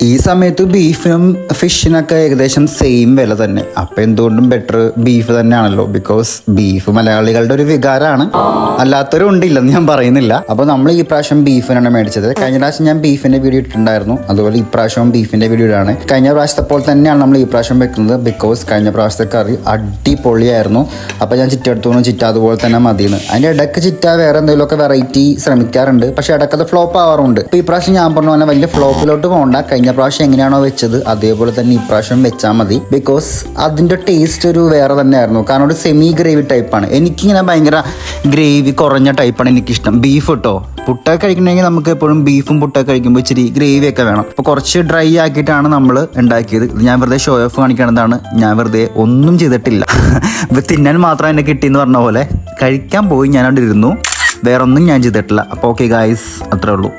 ഈ സമയത്ത് ബീഫിനും ഫിഷിനൊക്കെ ഏകദേശം സെയിം വില തന്നെ. അപ്പം എന്തുകൊണ്ടും ബെറ്റർ ബീഫ് തന്നെയാണല്ലോ. ബിക്കോസ് ബീഫ് മലയാളികളുടെ ഒരു വികാരമാണ്, അല്ലാത്തവരും ഉണ്ടില്ലെന്ന് ഞാൻ പറയുന്നില്ല. അപ്പോൾ നമ്മൾ ഈ പ്രാവശ്യം ബീഫിനാണ് മേടിച്ചത്. കഴിഞ്ഞ പ്രാവശ്യം ഞാൻ ബീഫിൻ്റെ വീഡിയോ ഇട്ടിട്ടുണ്ടായിരുന്നു, അതുപോലെ ഈ പ്രാവശ്യം ബീഫിൻ്റെ വീഡിയോ ആണ്. കഴിഞ്ഞ പ്രാവശ്യത്തെ പോലെ തന്നെയാണ് നമ്മൾ ഈ പ്രാവശ്യം വെക്കുന്നത്. ബിക്കോസ് കഴിഞ്ഞ പ്രാവശ്യത്തെ കറി അടിപൊളിയായിരുന്നു. അപ്പോൾ ഞാൻ ചിറ്റ എടുത്തോന്നും ചിറ്റ അതുപോലെ തന്നെ മതിയെന്ന്. അതിൻ്റെ ഇടയ്ക്ക് ചിറ്റ വേറെ എന്തെങ്കിലുമൊക്കെ വെറൈറ്റി ശ്രമിക്കാറുണ്ട്, പക്ഷേ ഇടയ്ക്കത് ഫ്ലോപ്പ് ആവാറുണ്ട്. ഇപ്പോൾ ഈ പ്രാവശ്യം ഞാൻ പറഞ്ഞ പോലെ വലിയ ഫ്ലോപ്പിലോട്ട് പോകണ്ട. കഴിഞ്ഞ പ്രാവശ്യം എങ്ങനെയാണോ വെച്ചത് അതേപോലെ തന്നെ ഈ പ്രാവശ്യം വെച്ചാൽ മതി. ബിക്കോസ് അതിൻ്റെ ടേസ്റ്റ് ഒരു വേറെ തന്നെയായിരുന്നു. കാരണം ഒരു സെമി ഗ്രേവി ടൈപ്പാണ്. എനിക്കിങ്ങനെ ഭയങ്കര ഗ്രേവി കുറഞ്ഞ ടൈപ്പാണ് എനിക്കിഷ്ടം. ബീഫ് കേട്ടോ, പുട്ടൊക്കെ കഴിക്കണമെങ്കിൽ നമുക്ക് എപ്പോഴും ബീഫും പുട്ടൊക്കെ കഴിക്കുമ്പോൾ ഇച്ചിരി ഗ്രേവിയൊക്കെ വേണം. അപ്പോൾ കുറച്ച് ഡ്രൈ ആക്കിയിട്ടാണ് നമ്മൾ ഉണ്ടാക്കിയത്. ഞാൻ വെറുതെ ഷോ ഓഫ് കാണിക്കണതാണ്, ഞാൻ വെറുതെ ഒന്നും ചെയ്തിട്ടില്ല. തിന്നാൻ മാത്രം എന്നെ കിട്ടിയെന്ന് പറഞ്ഞ പോലെ കഴിക്കാൻ പോയി ഞാൻ അവിടെ ഇരുന്നു, വേറൊന്നും ഞാൻ ചെയ്തിട്ടില്ല. അപ്പോൾ ഓക്കെ ഗായ്സ്, അത്രേ ഉള്ളൂ.